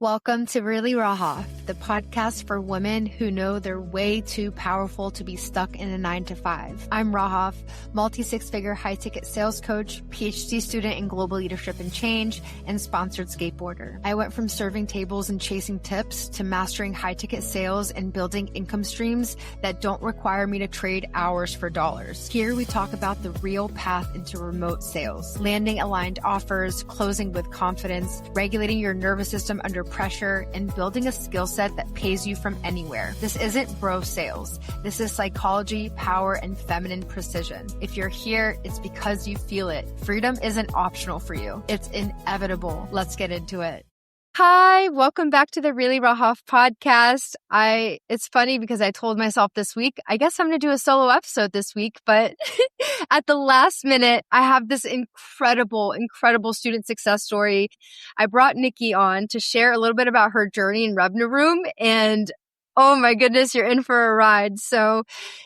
Welcome to Really Raha, the podcast for women who know they're way too powerful to be stuck in a 9-to-5. I'm Raha, multi-six-figure high-ticket sales coach, PhD student in global leadership and change, and sponsored skateboarder. I went from serving tables and chasing tips to mastering high-ticket sales and building income streams that don't require me to trade hours for dollars. Here we talk about the real path into remote sales, landing aligned offers, closing with confidence, regulating your nervous system under pressure, and building a skill set that pays you from anywhere. This isn't bro sales. This is psychology, power, and feminine precision. If you're here, it's because you feel it. Freedom isn't optional for you. It's inevitable. Let's get into it. Hi, welcome back to the Really Raha podcast. It's funny because I told myself this week, I guess I'm going to do a solo episode this week, but at the last minute, I have this incredible student success story. I brought Nikki on to share a little bit about her journey in Revenue Room, and oh my goodness, you're in for a ride. So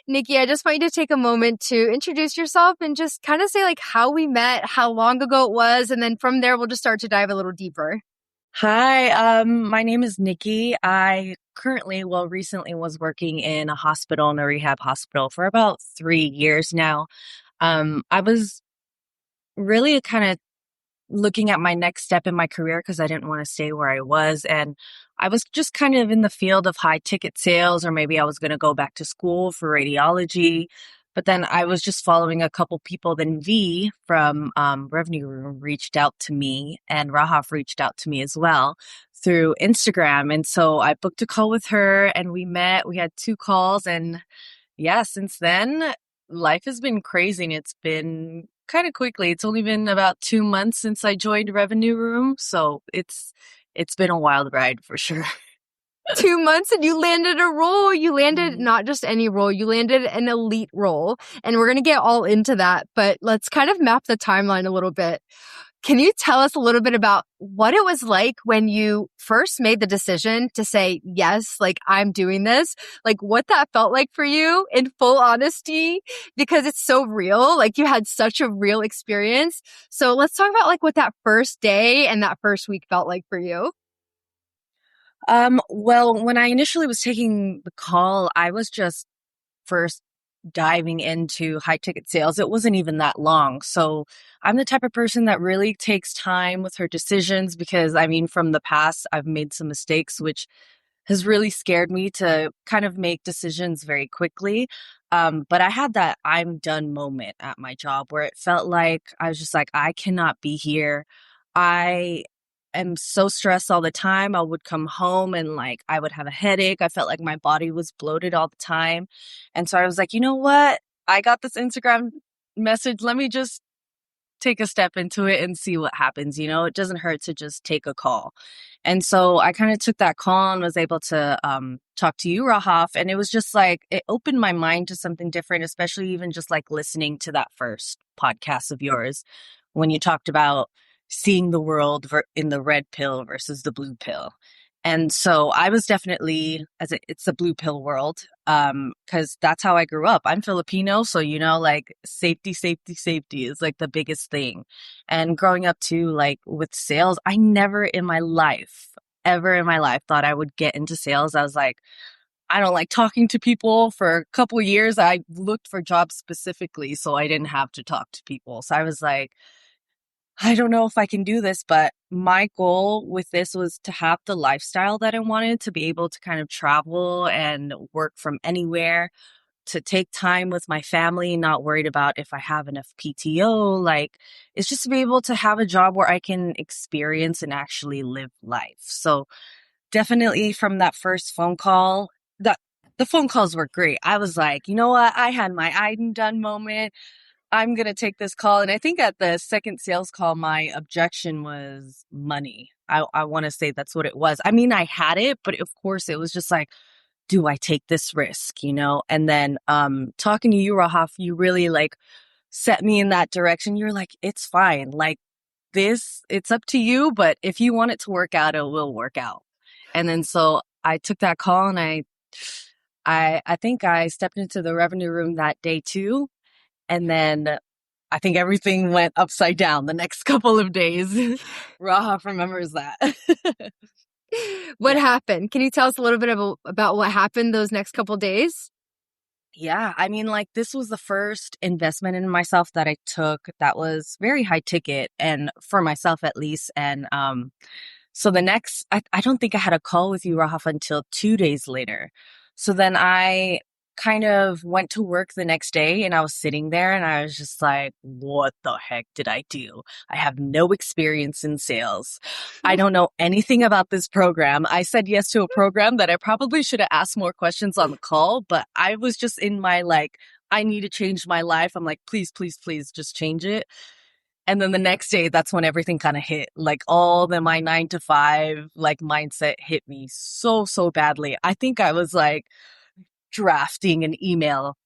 Nikki, I just want you to take a moment to introduce yourself and just kind of say like how we met, how long ago it was, and then from there, we'll just start to dive a little deeper. Hi, my name is Nikki. I recently was working in a rehab hospital for about 3 years now. I was really kind of looking at my next step in my career because I didn't want to stay where I was. And I was just kind of in the field of high ticket sales, or maybe I was going to go back to school for radiology. But then I was just following a couple people. Then V from Revenue Room reached out to me, and Rahaf reached out to me as well through Instagram. And so I booked a call with her and we met. We had 2 calls. And yeah, since then, life has been crazy, and it's been kind of quickly. It's only been about 2 months since I joined Revenue Room. So it's been a wild ride for sure. 2 months and you landed a role. You landed not just any role, you landed an elite role. And we're going to get all into that, but let's kind of map the timeline a little bit. Can you tell us a little bit about what it was like when you first made the decision to say, yes, like I'm doing this, like what that felt like for you in full honesty, because it's so real. Like you had such a real experience. So let's talk about like what that first day and that first week felt like for you. Well, when I initially was taking the call, I was just first diving into high ticket sales. It wasn't even that long. So I'm the type of person that really takes time with her decisions because from the past, I've made some mistakes, which has really scared me to kind of make decisions very quickly. But I had that I'm done moment at my job where it felt like I was just like, I cannot be here. I am so stressed all the time. I would come home and like I would have a headache. I felt like my body was bloated all the time. And so I was like, you know what? I got this Instagram message. Let me just take a step into it and see what happens. It doesn't hurt to just take a call. And so I kind of took that call and was able to talk to you, Rahaf. And it was just like, it opened my mind to something different, especially even just like listening to that first podcast of yours when you talked about seeing the world in the red pill versus the blue pill. And so I was definitely, it's the blue pill world, because that's how I grew up. I'm Filipino, so like safety is like the biggest thing. And growing up too, like with sales, I never ever in my life thought I would get into sales. I was like, I don't like talking to people. For a couple of years, I looked for jobs specifically so I didn't have to talk to people. So I was like, I don't know if I can do this, but my goal with this was to have the lifestyle that I wanted, to be able to kind of travel and work from anywhere, to take time with my family, not worried about if I have enough PTO. Like, it's just to be able to have a job where I can experience and actually live life. So definitely from that first phone call, the phone calls were great. I was like, you know what? I had my I'm done moment. I'm going to take this call. And I think at the second sales call, my objection was money. I want to say that's what it was. I had it, but of course it was just like, do I take this risk, And then talking to you, Rahaf, you really like set me in that direction. You're like, it's fine. Like it's up to you. But if you want it to work out, it will work out. And then so I took that call and I think I stepped into the Revenue Room that day too. And then I think everything went upside down the next couple of days. Rahaf remembers that. What Yeah. happened? Can you tell us a little bit about what happened those next couple days? Yeah, I mean, like, this was the first investment in myself that I took that was very high ticket, and for myself at least. And so I don't think I had a call with you, Rahaf, until 2 days later. So then I kind of went to work the next day and I was sitting there and I was just like, what the heck did I do? I have no experience in sales. I don't know anything about this program. I said yes to a program that I probably should have asked more questions on the call, but I was just in my like, I need to change my life. I'm like, please, please, please just change it. And then the next day, that's when everything kind of hit. Like all the my 9 to 5 like mindset hit me so, so badly. I think I was like drafting an email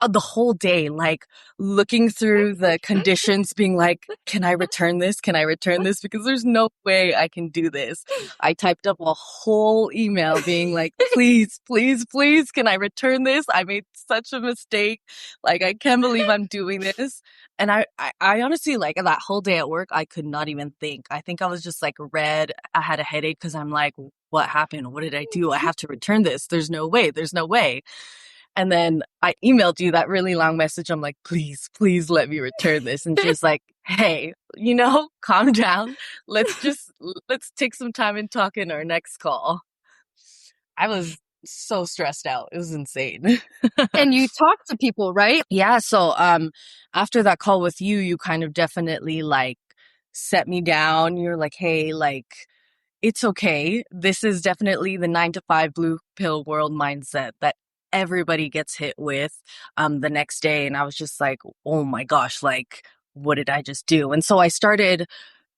the whole day, like looking through the conditions, being like, can I return this? Can I return this? Because there's no way I can do this. I typed up a whole email being like, please, please, please, can I return this? I made such a mistake. Like, I can't believe I'm doing this. And I honestly, like, that whole day at work, I could not even think. I think I was just like red. I had a headache because I'm like, what happened? What did I do? I have to return this. There's no way. There's no way. And then I emailed you that really long message. I'm like, please, please let me return this. And she's like, hey, calm down. Let's take some time and talk in our next call. I was so stressed out. It was insane. And you talk to people, right? Yeah. So, after that call with you, you kind of definitely like set me down. You're like, hey, like, it's okay. This is definitely the 9 to 5 blue pill world mindset that everybody gets hit with the next day. And I was just like, oh my gosh, like, what did I just do? And so I started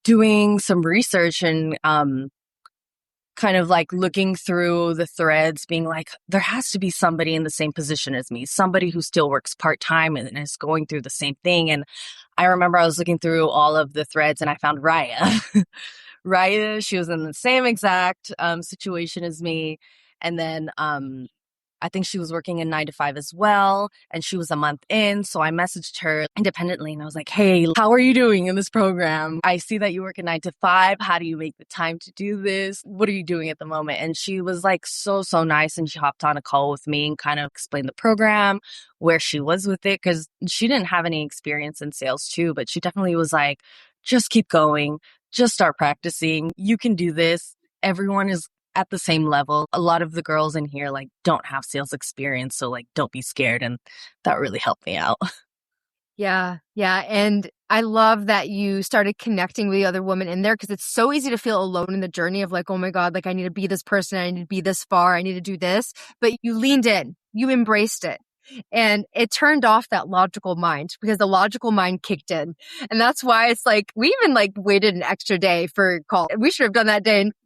doing some research and kind of like looking through the threads, being like, there has to be somebody in the same position as me, somebody who still works part-time and is going through the same thing. And I remember I was looking through all of the threads and I found Raya. Raya, she was in the same exact situation as me. And then I think she was working in 9 to 5 as well. And she was a month in. So I messaged her independently and I was like, hey, how are you doing in this program? I see that you work in 9 to 5. How do you make the time to do this? What are you doing at the moment? And she was like so, so nice. And she hopped on a call with me and kind of explained the program, where she was with it, because she didn't have any experience in sales too. But she definitely was like, just keep going. Just start practicing. You can do this. Everyone is at the same level. A lot of the girls in here like don't have sales experience, so like don't be scared. And that really helped me out. Yeah. Yeah. And I love that you started connecting with the other women in there, because it's so easy to feel alone in the journey of like, oh my God, like I need to be this person. I need to be this far. I need to do this. But you leaned in, you embraced it. And it turned off that logical mind, because the logical mind kicked in. And that's why it's like, we even like waited an extra day for call. We should have done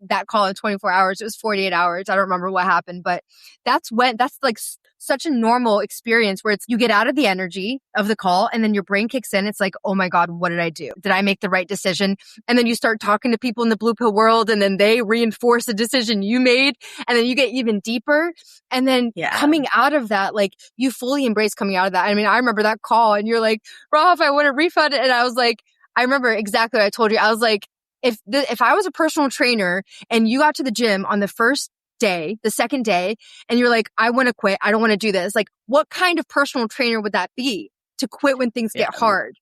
that call in 24 hours. It was 48 hours. I don't remember what happened, but that's like such a normal experience where you get out of the energy of the call and then your brain kicks in. It's like, oh my God, what did I do? Did I make the right decision? And then you start talking to people in the blue pill world and then they reinforce the decision you made. And then you get even deeper. And then coming out of that, like you fully embrace coming out of that. I mean, I remember that call and you're like, Rob, I want to refund it. And I was like, I remember exactly what I told you. I was like, if I was a personal trainer and you got to the gym on the first day, the second day, and you're like, I want to quit. I don't want to do this. Like, what kind of personal trainer would that be to quit when things get hard?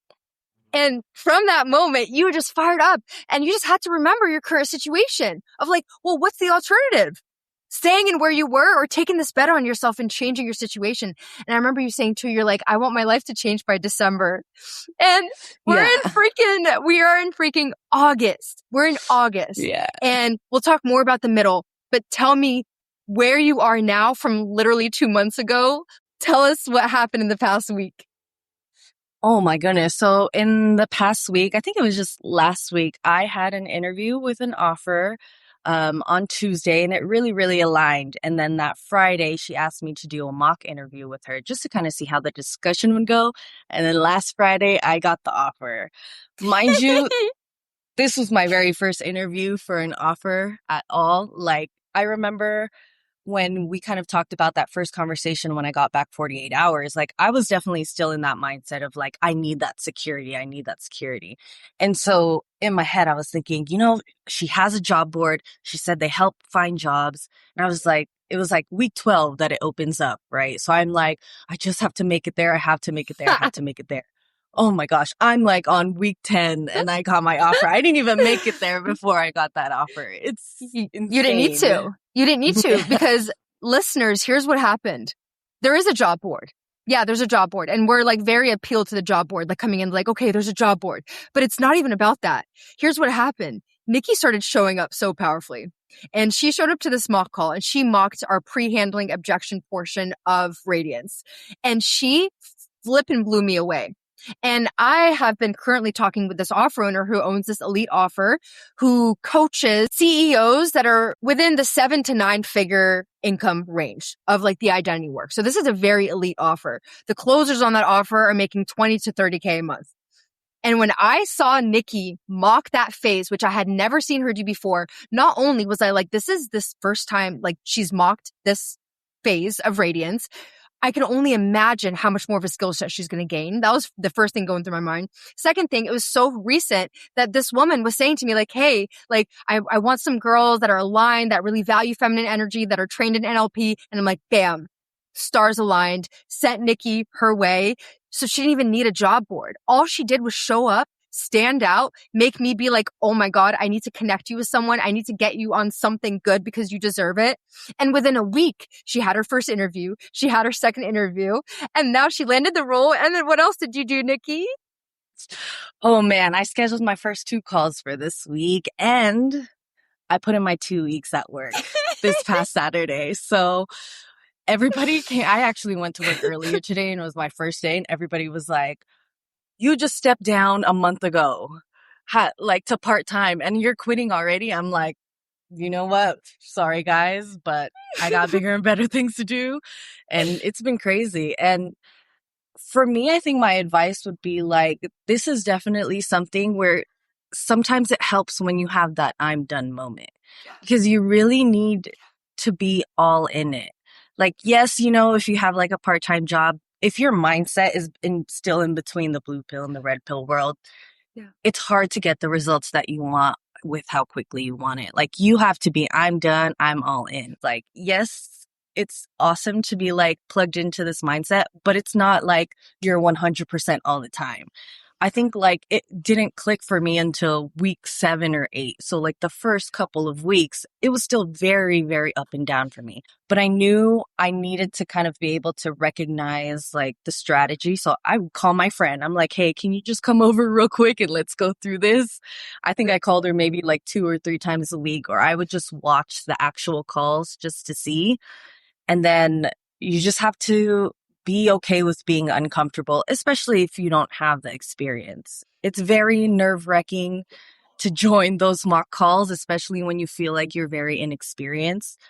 And from that moment, you were just fired up and you just had to remember your current situation of like, well, what's the alternative? Staying in where you were or taking this bet on yourself and changing your situation. And I remember you saying too, you're like, I want my life to change by December. And we are in freaking August. We're in August. Yeah. And we'll talk more about the middle, but tell me where you are now from literally 2 months ago. Tell us what happened in the past week. Oh my goodness. So in the past week, I think it was just last week, I had an interview with an offer on Tuesday and it really, really aligned. And then that Friday, she asked me to do a mock interview with her just to kind of see how the discussion would go. And then last Friday, I got the offer. Mind you, this was my very first interview for an offer at all. Like, I remember when we kind of talked about that first conversation when I got back 48 hours, like I was definitely still in that mindset of like, I need that security. I need that security. And so in my head, I was thinking, she has a job board. She said they help find jobs. And I was like, it was like week 12 that it opens up, right? So I'm like, I just have to make it there. I have to make it there. I have to make it there. Oh my gosh, I'm like on week 10 and I got my offer. I didn't even make it there before I got that offer. It's insane. You didn't need to. You didn't need to because listeners, here's what happened. There is a job board. Yeah, there's a job board. And we're like very appealed to the job board, like coming in like, okay, there's a job board. But it's not even about that. Here's what happened. Nikki started showing up so powerfully. And she showed up to this mock call and she mocked our pre-handling objection portion of Radiance. And she flippin' blew me away. And I have been currently talking with this offer owner who owns this elite offer, who coaches CEOs that are within the 7 to 9 figure income range of like the identity work. So this is a very elite offer. The closers on that offer are making 20 to 30K a month. And when I saw Nikki mock that phase, which I had never seen her do before, not only was I like, this is this first time, like she's mocked this phase of Radiance, I can only imagine how much more of a skill set she's going to gain. That was the first thing going through my mind. Second thing, it was so recent that this woman was saying to me like, hey, like I want some girls that are aligned, that really value feminine energy, that are trained in NLP. And I'm like, bam, stars aligned, sent Nikki her way. So she didn't even need a job board. All she did was show up, stand out, make me be like, oh my God, I need to connect you with someone. I need to get you on something good because you deserve it. And within a week, she had her first interview. She had her second interview. And now she landed the role. And then what else did you do, Nikki? Oh man, I scheduled my first 2 calls for this week and I put in my 2 weeks at work this past Saturday. So everybody came. I actually went to work earlier today and it was my first day and everybody was like, you just stepped down a month ago, like to part-time and you're quitting already. I'm like, you know what? Sorry guys, but I got bigger and better things to do. And it's been crazy. And for me, I think my advice would be like, this is definitely something where sometimes it helps when you have that I'm done moment because you really need to be all in it. Like, yes, if you have like a part-time job, if your mindset is still in between the blue pill and the red pill world, it's hard to get the results that you want with how quickly you want it. Like you have to be, I'm done, I'm all in. Like, yes, it's awesome to be like plugged into this mindset, but it's not like you're 100% all the time. I think like it didn't click for me until week 7 or 8. So like the first couple of weeks, it was still very, very up and down for me. But I knew I needed to kind of be able to recognize like the strategy. So I would call my friend. I'm like, hey, can you just come over real quick and let's go through this? I think I called her maybe like 2 or 3 times a week, or I would just watch the actual calls just to see. And then you just have to be okay with being uncomfortable, especially if you don't have the experience. It's very nerve-wracking to join those mock calls, especially when you feel like you're very inexperienced.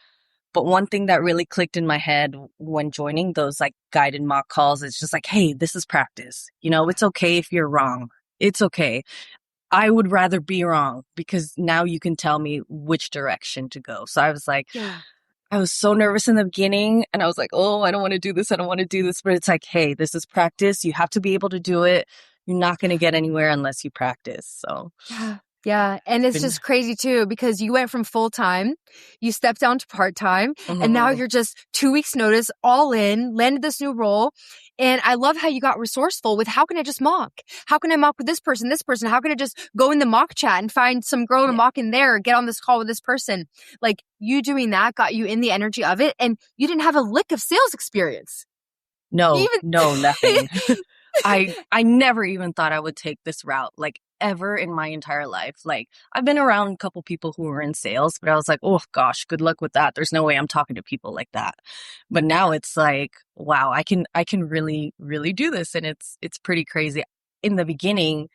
But one thing that really clicked in my head when joining those like guided mock calls is just like, hey, this is practice. It's okay if you're wrong. It's okay. I would rather be wrong because now you can tell me which direction to go. So I was like, I was so nervous in the beginning and I was like, oh, I don't want to do this. I don't want to do this. But it's like, hey, this is practice. You have to be able to do it. You're not going to get anywhere unless you practice. So yeah. And it's just crazy too, because you went from full-time, you stepped down to part-time, and now you're just 2 weeks notice, all in, landed this new role. And I love how you got resourceful with how can I just mock? How can I mock with this person? How can I just go in the mock chat and find some girl to mock in there, get on this call with this person? Like you doing that got you in the energy of it, and you didn't have a lick of sales experience. No, nothing. I never even thought I would take this route, like ever in my entire life. Like I've been around a couple people who were in sales, but I was like, oh gosh, good luck with that. There's no way I'm talking to people like that. But now it's like, wow, I can really, really do this. And it's pretty crazy. In the beginning,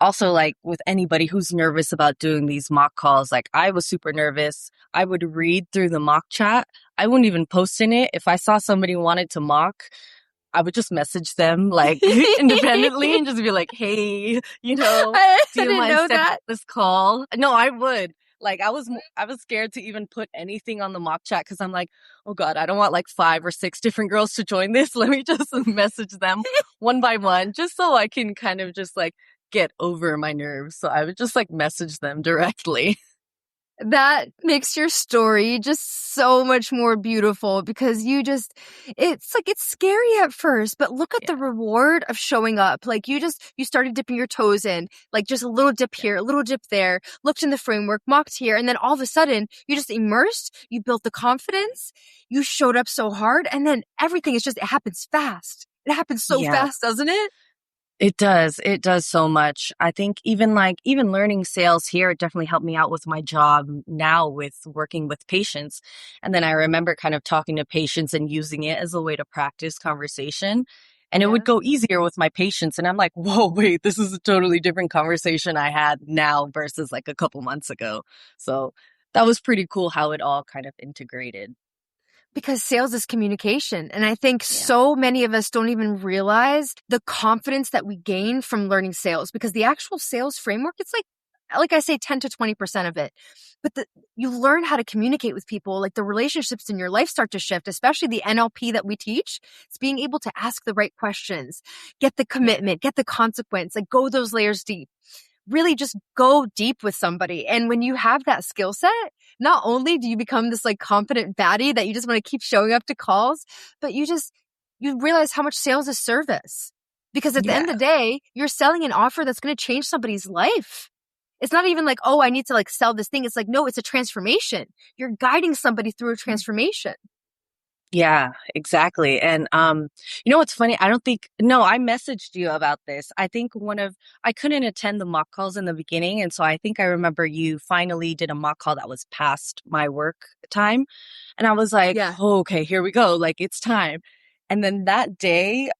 also like with anybody who's nervous about doing these mock calls, like I was super nervous. I would read through the mock chat. I wouldn't even post in it. If I saw somebody wanted to mock, I would just message them like independently and just be like, hey, do you mind setting this call? No, I would. Like I was scared to even put anything on the mock chat because I'm like, oh God, I don't want like 5 or 6 different girls to join this. Let me just message them one by one, just so I can kind of just like get over my nerves. So I would just like message them directly. That makes your story just so much more beautiful because it's like, it's scary at first, but look at Yeah. the reward of showing up. Like you started dipping your toes in, like just a little dip here, a little dip there, looked in the framework, mocked here. And then all of a sudden you just immersed, you built the confidence, you showed up so hard. And then everything is it happens fast. It happens so Yeah. fast, doesn't it? It does. It does so much. I think even learning sales here, it definitely helped me out with my job now with working with patients. And then I remember kind of talking to patients and using it as a way to practice conversation. And it would Yeah. go easier with my patients. And I'm like, whoa, wait, this is a totally different conversation I had now versus like a couple months ago. So that was pretty cool how it all kind of integrated. Because sales is communication. And I think Yeah. so many of us don't even realize the confidence that we gain from learning sales because the actual sales framework, it's like I say, 10 to 20% of it. But you learn how to communicate with people, like the relationships in your life start to shift, especially the NLP that we teach. It's being able to ask the right questions, get the Yeah. commitment, get the consequence, like go those layers deep, really just go deep with somebody. And when you have that skill set, not only do you become this like confident baddie that you just want to keep showing up to calls, but you realize how much sales is service. Because at the end Yeah. of the day, you're selling an offer that's going to change somebody's life. It's not even like, oh, I need to like sell this thing. It's like, no, it's a transformation. You're guiding somebody through a transformation. Yeah, exactly. And you know what's funny? I messaged you about this. I think I couldn't attend the mock calls in the beginning, and so I think I remember you finally did a mock call that was past my work time. And I was like, Yeah. oh, okay, here we go. Like it's time. And then that day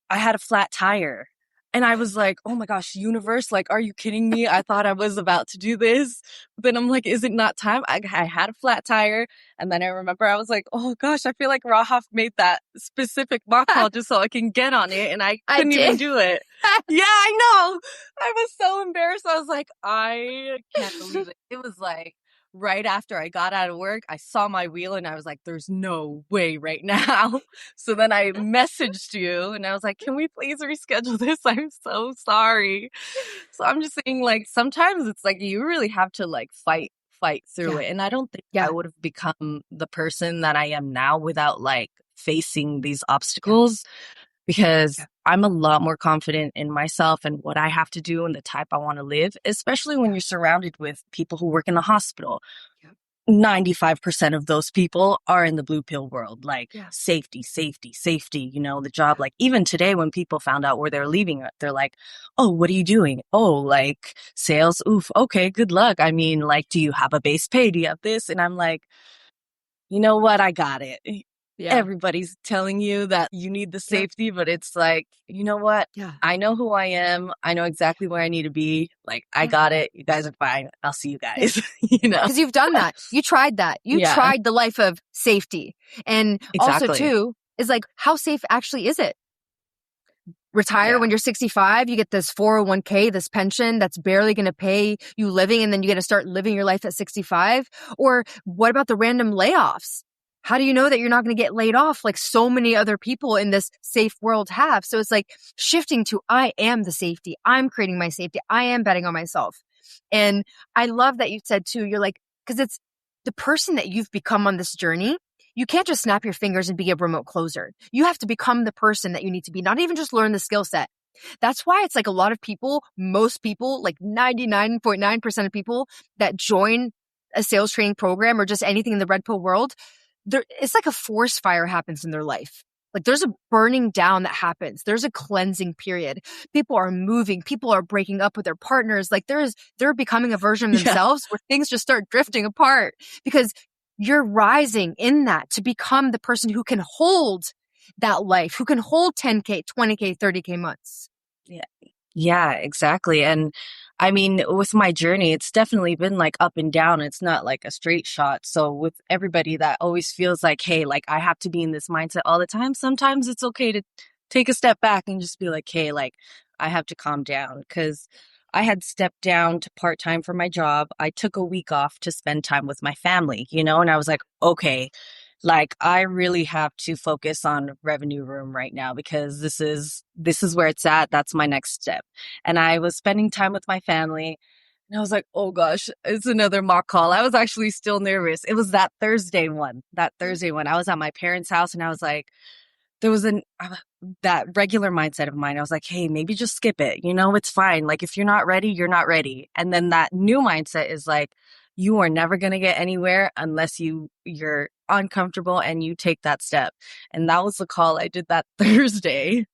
I had a flat tire. And I was like, oh my gosh, universe, like, are you kidding me? I thought I was about to do this. But then I'm like, is it not time? I had a flat tire. And then I remember I was like, oh gosh, I feel like Rahaf made that specific mock call just so I can get on it. And I I couldn't even did. do it. Yeah, I know. I was so embarrassed. I was like, I can't believe it. It was like right after I got out of work, I saw my wheel and I was like, there's no way right now. So then I messaged you and I was like, can we please reschedule this? I'm so sorry. So I'm just saying, like, sometimes it's like you really have to like fight through Yeah. it. And I don't think I Yeah. would have become the person that I am now without like facing these Yeah. obstacles because Yeah. I'm a lot more confident in myself and what I have to do and the type I want to live, especially when Yeah. you're surrounded with people who work in the hospital. Yeah. 95% of those people are in the blue pill world, like Yeah. safety, safety, safety, the job. Like even today when people found out where they're leaving, they're like, oh, what are you doing? Oh, like sales. Oof. Okay. Good luck. I mean, like, do you have a base pay? Do you have this? And I'm like, you know what? I got it. Yeah. Everybody's telling you that you need the Yeah. safety, but it's like, you know what? Yeah. I know who I am. I know exactly where I need to be. Like, I Yeah. got it. You guys are fine. I'll see you Yeah. guys, you know? Because you've done that. You tried that. You Yeah, tried the life of safety. And also, exactly. too, is like, how safe actually is it? Retire Yeah. when you're 65, you get this 401k, this pension that's barely going to pay you living, and then you get to start living your life at 65? Or what about the random layoffs? How do you know that you're not going to get laid off like so many other people in this safe world have? So it's like shifting to I am the safety. I'm creating my safety. I am betting on myself. And I love that you said too, you're like, because it's the person that you've become on this journey. You can't just snap your fingers and be a remote closer. You have to become the person that you need to be, not even just learn the skill set. That's why it's like a lot of people, most people, like 99.9% of people that join a sales training program or just anything in the red pill world, it's like a forest fire happens in their life. Like there's a burning down that happens. There's a cleansing period. People are moving. People are breaking up with their partners. Like they're becoming a version of Yeah. themselves where things just start drifting apart because you're rising in that to become the person who can hold that life, who can hold 10K, 20K, 30K months. Yeah. Yeah, exactly. And I mean, with my journey, it's definitely been like up and down. It's not like a straight shot. So with everybody that always feels like, hey, like I have to be in this mindset all the time, sometimes it's okay to take a step back and just be like, hey, like I have to calm down because I had stepped down to part-time for my job. I took a week off to spend time with my family, and I was like, okay, like I really have to focus on revenue room right now because this is where it's at. That's my next step. And I was spending time with my family and I was like, oh gosh, it's another mock call. I was actually still nervous. It was that Thursday one. That Thursday one. I was at my parents' house and I was like, there was that regular mindset of mine. I was like, hey, maybe just skip it. It's fine. Like, if you're not ready, you're not ready. And then that new mindset is like, you are never going to get anywhere unless you're uncomfortable and you take that step. And that was the call I did that Thursday,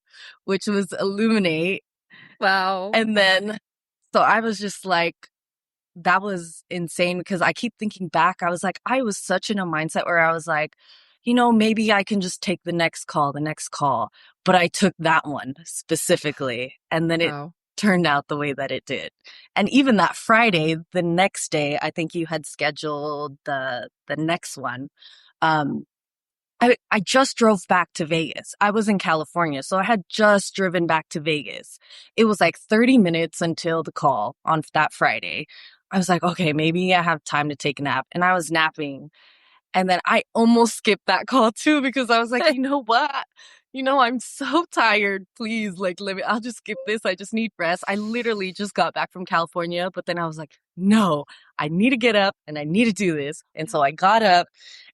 which was Illuminate. Wow. And then, so I was just like, that was insane because I keep thinking back. I was like, I was such in a mindset where I was like, maybe I can just take the next call. But I took that one specifically. And then it turned out the way that it did. And even that Friday, the next day, I think you had scheduled the next one. I just drove back to Vegas. I was in California, so I had just driven back to Vegas. It was like 30 minutes until the call on that Friday. I was like, okay, maybe I have time to take a nap. And I was napping. And then I almost skipped that call too because I was like, you know what? I'm so tired. Please, like, I'll just skip this. I just need rest. I literally just got back from California, but then I was like, no, I need to get up and I need to do this. And so I got up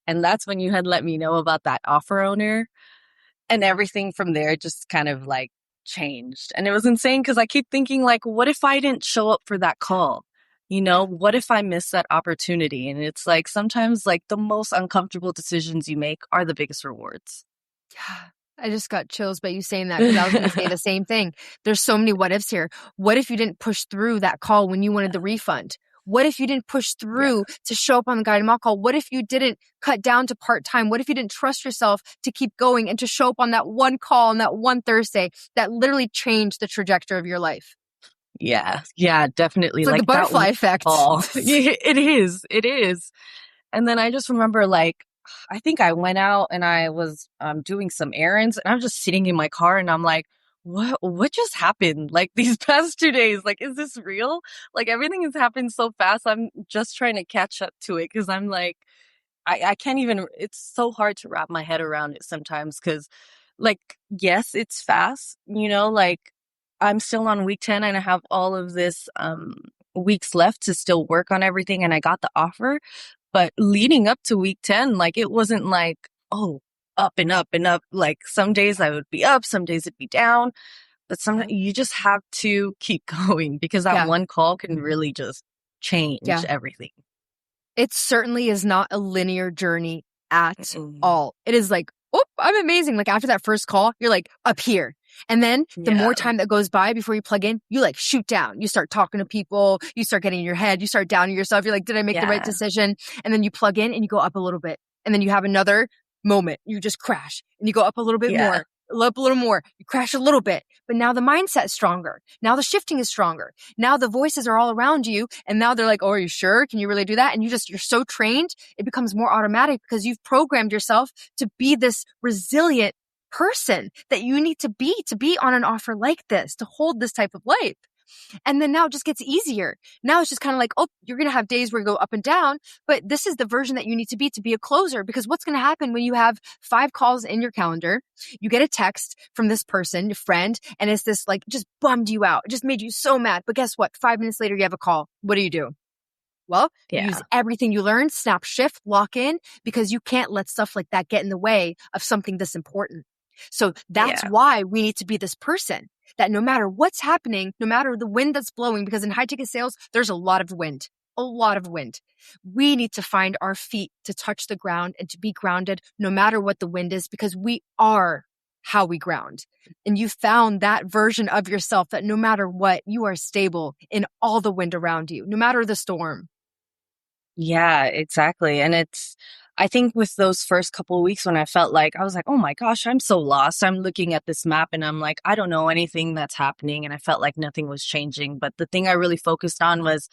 and that's when you had let me know about that offer owner and everything from there just kind of like changed. And it was insane because I keep thinking like, what if I didn't show up for that call? What if I miss that opportunity? And it's like sometimes like the most uncomfortable decisions you make are the biggest rewards. Yeah. I just got chills by you saying that because I was going to say the same thing. There's so many what ifs here. What if you didn't push through that call when you wanted the refund? What if you didn't push through to show up on the guided mock call? What if you didn't cut down to part-time? What if you didn't trust yourself to keep going and to show up on that one call on that one Thursday that literally changed the trajectory of your life? Yeah, definitely. It's like the butterfly effect. It is. And then I just remember like, I think I went out and I was doing some errands and I'm just sitting in my car and I'm like, what just happened? Like these past 2 days, like, is this real? Like everything has happened so fast. I'm just trying to catch up to it because I'm like, I can't even, it's so hard to wrap my head around it sometimes because like, yes, it's fast, like I'm still on week 10 and I have all of this weeks left to still work on everything and I got the offer. But leading up to week 10, like it wasn't like, oh, up and up and up. Like some days I would be up, some days it'd be down. But sometimes you just have to keep going because that one call can really just change everything. It certainly is not a linear journey at all. It is like, oh, I'm amazing. Like after that first call, you're like up here. And then the more time that goes by before you plug in, you like shoot down. You start talking to people. You start getting in your head. You start doubting yourself. You're like, did I make the right decision? And then you plug in and you go up a little bit. And then you have another moment. You just crash and you go up a little bit more. Up a little more. You crash a little bit. But now the mindset's stronger. Now the shifting is stronger. Now the voices are all around you. And now they're like, oh, are you sure? Can you really do that? And you're so trained. It becomes more automatic because you've programmed yourself to be this resilient person that you need to be on an offer like this, to hold this type of life. And then now it just gets easier. Now it's just kind of like, oh, you're going to have days where you go up and down, but this is the version that you need to be a closer. Because what's going to happen when you have 5 calls in your calendar, you get a text from this person, your friend, and it's this like just bummed you out. It just made you so mad. But guess what? 5 minutes later, you have a call. What do? Well, use everything you learned, snap, shift, lock in, because you can't let stuff like that get in the way of something this important. So that's why we need to be this person that no matter what's happening, no matter the wind that's blowing, because in high ticket sales, there's a lot of wind. We need to find our feet to touch the ground and to be grounded no matter what the wind is, because we are how we ground. And you found that version of yourself that no matter what, you are stable in all the wind around you, no matter the storm. Yeah, exactly. And I think with those first couple of weeks when I felt like, I was like, oh my gosh, I'm so lost. I'm looking at this map and I'm like, I don't know anything that's happening. And I felt like nothing was changing. But the thing I really focused on was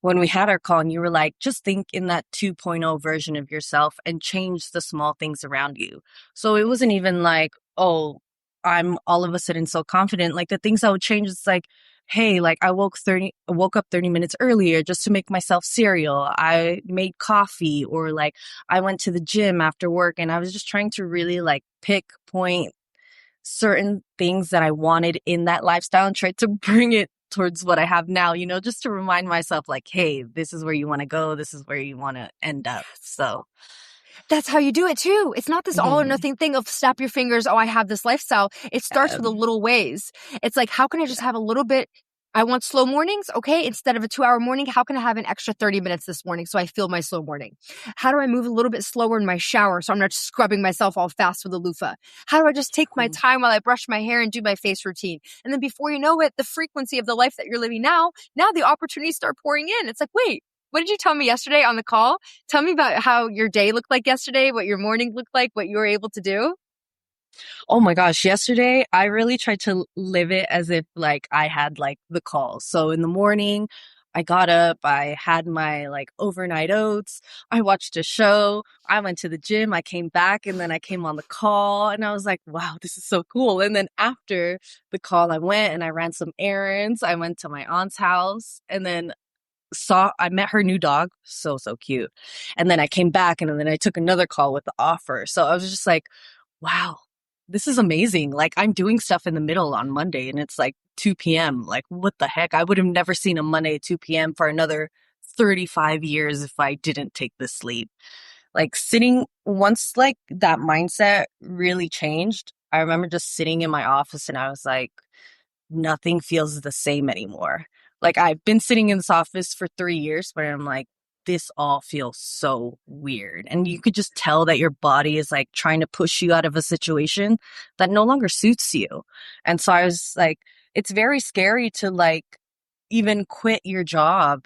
when we had our call and you were like, just think in that 2.0 version of yourself and change the small things around you. So it wasn't even like, oh, I'm all of a sudden so confident. Like the things I would change, it's like, hey, like I woke up 30 minutes earlier just to make myself cereal. I made coffee, or like I went to the gym after work, and I was just trying to really like pick point certain things that I wanted in that lifestyle and tried to bring it towards what I have now, just to remind myself like, hey, this is where you want to go. This is where you want to end up. So, That's how you do it too. It's not this all or mhm. nothing thing of snap your fingers. Oh, I have this lifestyle. It starts with the um, little ways. It's like, how can I just have a little bit? I want slow mornings. Okay. Instead of a 2-hour morning, how can I have an extra 30 minutes this morning so I feel my slow morning? How do I move a little bit slower in my shower so I'm not scrubbing myself all fast with a loofah? How do I just take my time while I brush my hair and do my face routine? And then before you know it, the frequency of the life that you're living now the opportunities start pouring in. It's like, wait, what did you tell me yesterday on the call? Tell me about how your day looked like yesterday, what your morning looked like, what you were able to do. Oh my gosh, yesterday I really tried to live it as if like I had like the call. So in the morning, I got up, I had my like overnight oats, I watched a show, I went to the gym, I came back, and then I came on the call, and I was like, wow, this is so cool. And then after the call, I went and I ran some errands. I went to my aunt's house, and then I met her new dog, so cute. And then I came back, and then I took another call with the offer. So I was just like, wow, this is amazing. Like I'm doing stuff in the middle on Monday, and it's like 2 p.m. Like what the heck? I would have never seen a Monday at 2 p.m. for another 35 years if I didn't take this sleep. Like sitting once like that mindset really changed. I remember just sitting in my office and I was like, nothing feels the same anymore. Like I've been sitting in this office for 3 years, but I'm like, this all feels so weird. And you could just tell that your body is like trying to push you out of a situation that no longer suits you. And so I was like, it's very scary to like even quit your job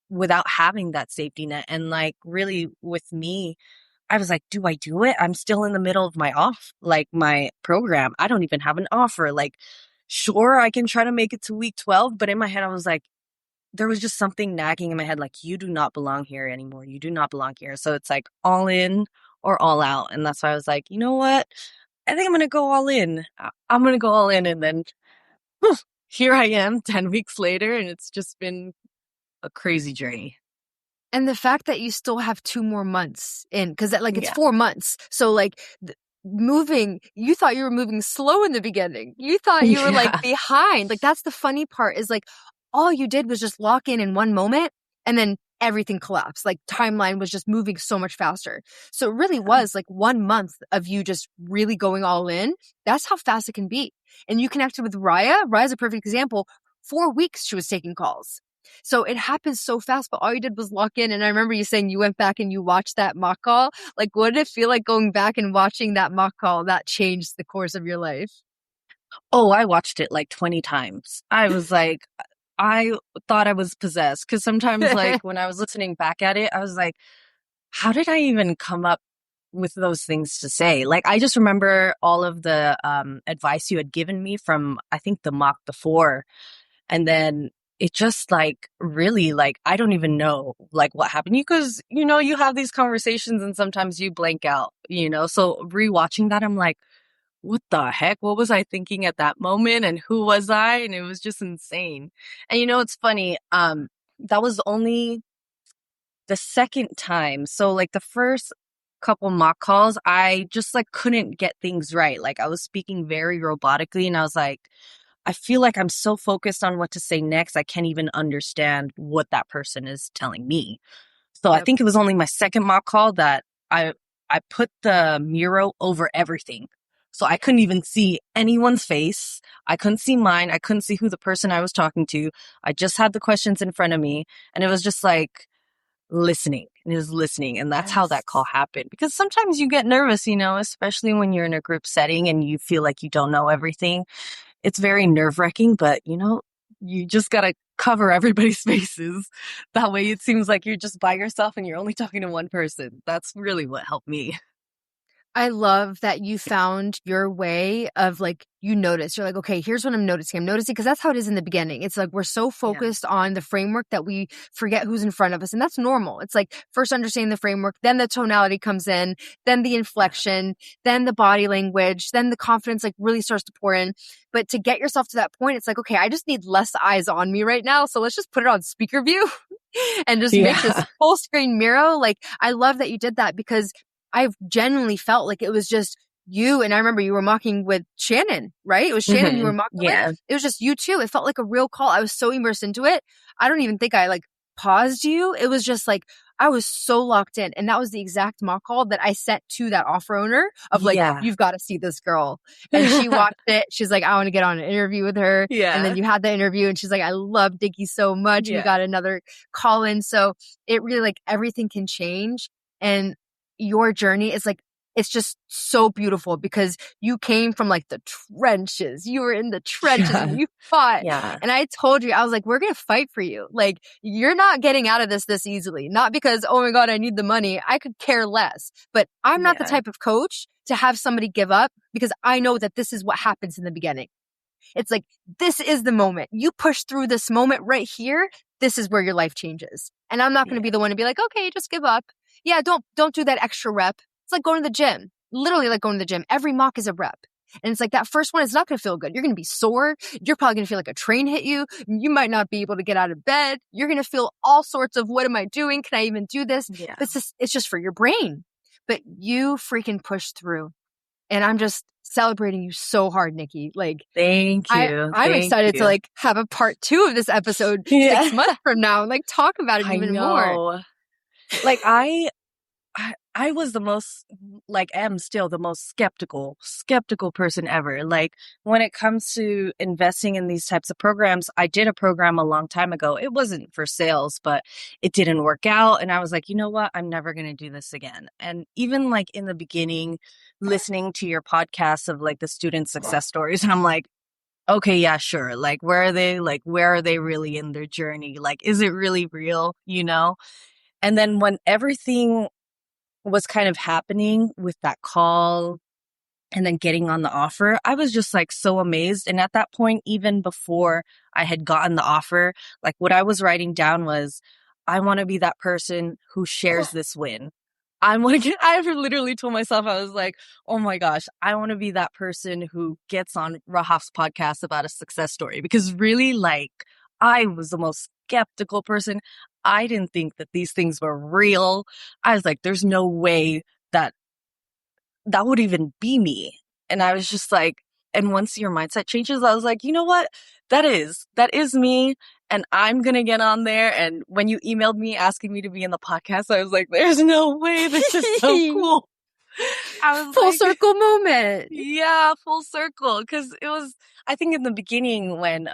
without having that safety net. And like really with me, I was like, do I do it? I'm still in the middle of like my program. I don't even have an offer. Like, sure, I can try to make it to week 12, but in my head, I was like, there was just something nagging in my head, like, you do not belong here anymore. You do not belong here. So it's like all in or all out. And that's why I was like, you know what? I think I'm going to go all in. I'm going to go all in. And then whew, here I am 10 weeks later, and it's just been a crazy journey. And the fact that you still have 2 more months in, because like it's Yeah. 4 months. So like moving, you thought you were moving slow in the beginning. You thought you were like Yeah. behind. Like that's the funny part is like all you did was just lock in one moment and then everything collapsed. Like timeline was just moving so much faster. So it really was like 1 month of you just really going all in. That's how fast it can be. And you connected with Raya. Raya's a perfect example. 4 weeks she was taking calls. So it happens so fast, but all you did was lock in. And I remember you saying you went back and you watched that mock call. Like, what did it feel like going back and watching that mock call that changed the course of your life? Oh, I watched it like 20 times. I was like, I thought I was possessed because sometimes, like, when I was listening back at it, I was like, how did I even come up with those things to say? Like, I just remember all of the advice you had given me from, I think, the mock before. And then it just like really, like, I don't even know like what happened because, you have these conversations and sometimes you blank out. So rewatching that, I'm like, what the heck? What was I thinking at that moment? And who was I? And it was just insane. And it's funny. That was only the second time. So like the first couple mock calls, I just like couldn't get things right. Like I was speaking very robotically and I was like, I feel like I'm so focused on what to say next. I can't even understand what that person is telling me. So I Yep. think it was only my second mock call that I I put the Miro over everything. So I couldn't even see anyone's face. I couldn't see mine. I couldn't see who the person I was talking to. I just had the questions in front of me and it was just like listening. And it was listening. And that's how that call Yes. happened. Because sometimes you get nervous, especially when you're in a group setting and you feel like you don't know everything. It's very nerve-wracking, but you just gotta cover everybody's faces. That way it seems like you're just by yourself and you're only talking to one person. That's really what helped me. I love that you found your way of like, you notice. You're like, okay, here's what I'm noticing. I'm noticing because that's how it is in the beginning. It's like we're so Yeah. focused on the framework that we forget who's in front of us. And that's normal. It's like first understanding the framework, then the tonality comes in, then the inflection, then the body language, then the confidence like really starts to pour in. But to get yourself to that point, it's like, okay, I just need less eyes on me right now. So let's just put it on speaker view and just make this Yeah. full screen mirror. Like, I love that you did that because I've genuinely felt like it was just you. And I remember you were mocking with Shannon, right? It was Shannon you were mocking with. Yeah. It was just you two. It felt like a real call. I was so immersed into it. I don't even think I like paused you. It was just like, I was so locked in. And that was the exact mock call that I sent to that offer owner of like, Yeah. you've got to see this girl. And she watched it. She's like, I want to get on an interview with her. And then Yeah. you had the interview and she's like, I love Nikki so much. We Yeah. got another call in. So it really like everything can change. And your journey is like, it's just so beautiful because you came from like the trenches. You were in the trenches Yeah. and you fought. Yeah. And I told you, I was like, we're going to fight for you. Like, you're not getting out of this easily. Not because, oh my God, I need the money. I could care less. But I'm not the Yeah. type of coach to have somebody give up because I know that this is what happens in the beginning. It's like, this is the moment. You push through this moment right here. This is where your life changes. And I'm not going to be the one to be like, okay, just give up. Yeah, don't do that extra rep. It's like going to the gym. Literally like going to the gym. Every mock is a rep. And it's like that first one is not going to feel good. You're going to be sore. You're probably going to feel like a train hit you. You might not be able to get out of bed. You're going to feel all sorts of, what am I doing? Can I even do this? Yeah. But it's just for your brain. But you freaking pushed through. And I'm just celebrating you so hard, Nikki. Like, Thank you. I'm Thank excited to you. like have a part 2 of this episode Yeah. 6 months from now and like talk about it I even more. know. Like I was the most, like, am still the most skeptical person ever. Like, when it comes to investing in these types of programs, I did a program a long time ago. It wasn't for sales, but it didn't work out. And I was like, you know what? I'm never going to do this again. And even like in the beginning, listening to your podcast of like the student success stories, and I'm like, okay, yeah, sure. Like, where are they? Like, where are they really in their journey? Like, is it really real? You know? And then when everything was kind of happening with that call and then getting on the offer, I was just like so amazed. And at that point, even before I had gotten the offer, like what I was writing down was, I want to be that person who shares this win. I want to get, I literally told myself, I was like, oh my gosh, I want to be that person who gets on Rahaf's podcast about a success story. Because really, like, I was the most skeptical person. I didn't think that these things were real. I was like, there's no way that that would even be me. And I was just like, and once your mindset changes, I was like, you know what? That is me. And I'm going to get on there. And when you emailed me asking me to be in the podcast, I was like, there's no way. This is so cool. I was Full like, circle moment. yeah, full circle. Cause it was, I think in the beginning when,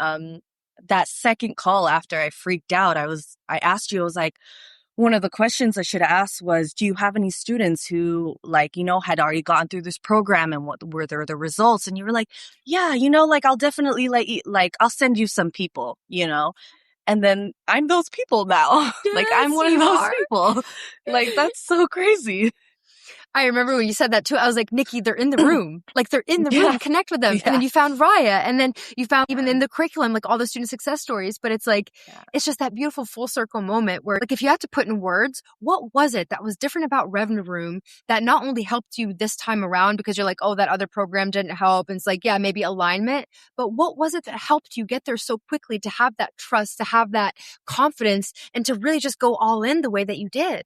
that second call after I freaked out, I asked you, I was like, one of the questions I should have asked was, do you have any students who, like, you know, had already gone through this program and what were the results? And you were like, yeah, you know, like, I'll definitely I'll send you some people, you know? And then I'm those people now. Like, I'm Yes, one of you those are. people. Like, that's so crazy. I remember when you said that too. I was like, Nikki, they're in the room. Like, they're in the Yeah. room. Connect with them. And Yeah. then you found Raya. And then you found even in the curriculum, like all the student success stories. But it's like, it's just that beautiful full circle moment where, like, if you had to put in words, what was it that was different about Revenue Room that not only helped you this time around because you're like, oh, that other program didn't help. And it's like, yeah, maybe alignment. But what was it that helped you get there so quickly to have that trust, to have that confidence, and to really just go all in the way that you did?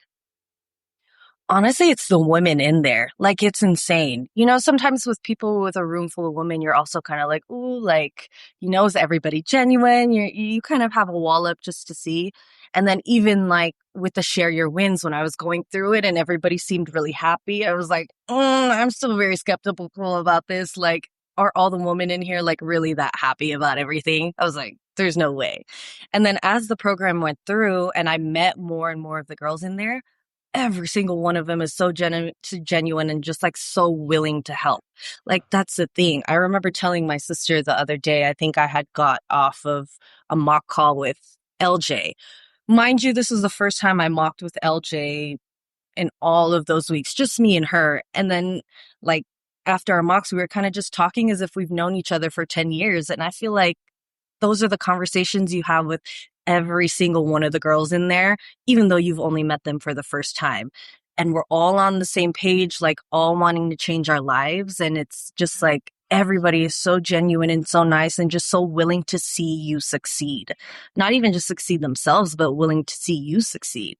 Honestly, it's the women in there. Like, it's insane. You know, sometimes with people with a room full of women, you're also kind of like, ooh, like, you know, is everybody genuine? You kind of have a wall up just to see. And then even like with the share your wins, when I was going through it and everybody seemed really happy, I was like, I'm still very skeptical about this. Like, are all the women in here like really that happy about everything? I was like, there's no way. And then as the program went through and I met more and more of the girls in there, every single one of them is so genuine and just like so willing to help. Like, that's the thing. I remember telling my sister the other day, I think I had got off of a mock call with LJ. Mind you, this was the first time I mocked with LJ in all of those weeks, just me and her. And then like after our mocks, we were kind of just talking as if we've known each other for 10 years. And I feel like those are the conversations you have with every single one of the girls in there, even though you've only met them for the first time. And we're all on the same page, like all wanting to change our lives. And it's just like everybody is so genuine and so nice and just so willing to see you succeed. Not even just succeed themselves, but willing to see you succeed.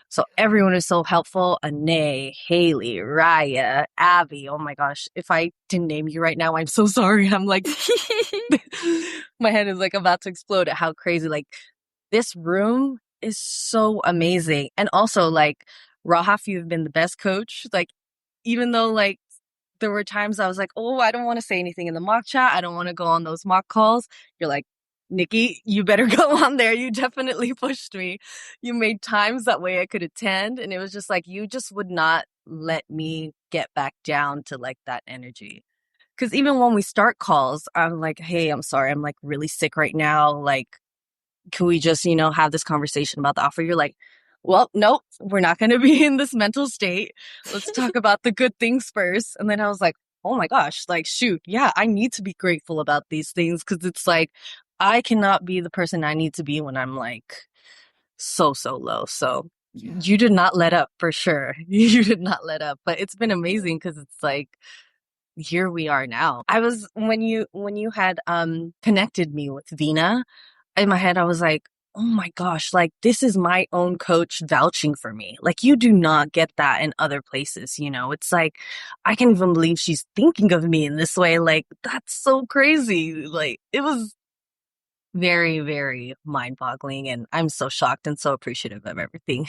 So everyone is so helpful. Anae, Haley, Raya, Abby. Oh my gosh. If I didn't name you right now, I'm so sorry. I'm like, my head is like about to explode at how crazy. Like this room is so amazing. And also like, Rahaf, you've been the best coach. Like, even though like there were times I was like, oh, I don't want to say anything in the mock chat. I don't want to go on those mock calls. You're like, Nikki, you better go on there. You definitely pushed me. You made times that way I could attend. And it was just like, you just would not let me get back down to like that energy. Because even when we start calls, I'm like, hey, I'm sorry. I'm like really sick right now. Like, can we just, have this conversation about the offer? You're like, well, nope, we're not going to be in this mental state. Let's talk about the good things first. And then I was like, oh my gosh, like, shoot, yeah, I need to be grateful about these things because it's like, I cannot be the person I need to be when I'm like so low. So you did not let up for sure. You did not let up, but it's been amazing because it's like, here we are now. I was, when you had connected me with Vina, in my head, I was like, oh my gosh, like this is my own coach vouching for me. Like you do not get that in other places, It's like, I can't even believe she's thinking of me in this way. Like that's so crazy. Like it was very, very mind-boggling, and I'm so shocked and so appreciative of everything.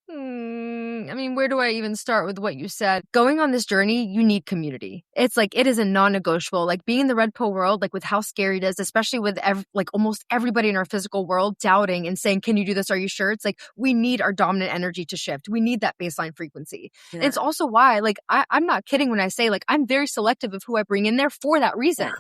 I mean, where do I even start with what you said? Going on this journey, you need community. It's like, it is a non-negotiable. Like being in the red pill world, like with how scary it is, especially with like almost everybody in our physical world doubting and saying, can you do this? Are you sure? It's like, we need our dominant energy to shift. We need that baseline frequency. Yeah. And it's also why, like, I'm not kidding when I say, like, I'm very selective of who I bring in there for that reason.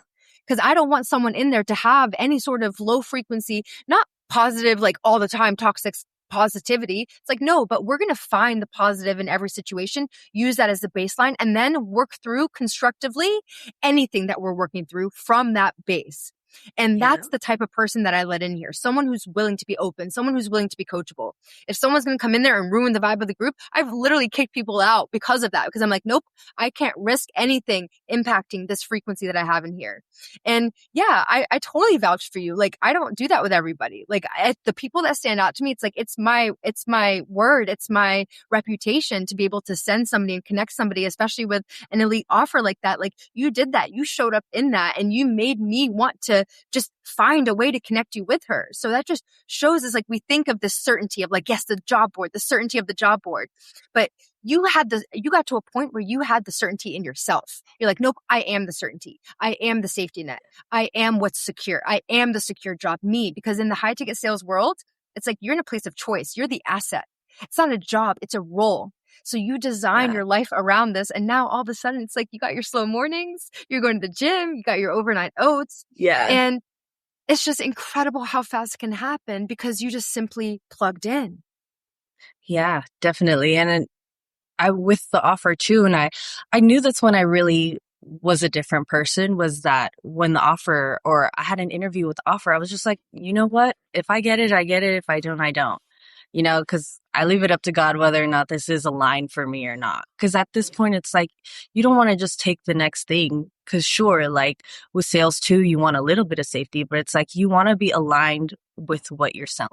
Because I don't want someone in there to have any sort of low frequency, not positive, like all the time, toxic positivity. It's like, no, but we're going to find the positive in every situation, use that as the baseline, and then work through constructively anything that we're working through from that base. And that's the type of person that I let in here. Someone who's willing to be open, someone who's willing to be coachable. If someone's going to come in there and ruin the vibe of the group, I've literally kicked people out because of that, because I'm like, nope, I can't risk anything impacting this frequency that I have in here. And yeah, I totally vouch for you. Like, I don't do that with everybody. Like the people that stand out to me, it's like, it's my word. It's my reputation to be able to send somebody and connect somebody, especially with an elite offer like that. Like you did that. You showed up in that and you made me want to just find a way to connect you with her. So that just shows us, like, we think of this certainty of like, yes, the job board, the certainty of the job board. But you got to a point where you had the certainty in yourself. You're like, nope, I am the certainty. I am the safety net. I am what's secure. I am the secure job, me. Because in the high ticket sales world, it's like, you're in a place of choice. You're the asset. It's not a job. It's a role. So you design your life around this. And now all of a sudden it's like, you got your slow mornings, you're going to the gym, you got your overnight oats. Yeah. And it's just incredible how fast it can happen because you just simply plugged in. Yeah, definitely. And I, with the offer too, and I knew that's when I really was a different person, was that when the offer, or I had an interview with the offer, I was just like, you know what? If I get it, I get it. If I don't, I don't. Because I leave it up to God whether or not this is aligned for me or not. Because at this point, it's like, you don't want to just take the next thing. Because sure, like with sales too, you want a little bit of safety, but it's like, you want to be aligned with what you're selling.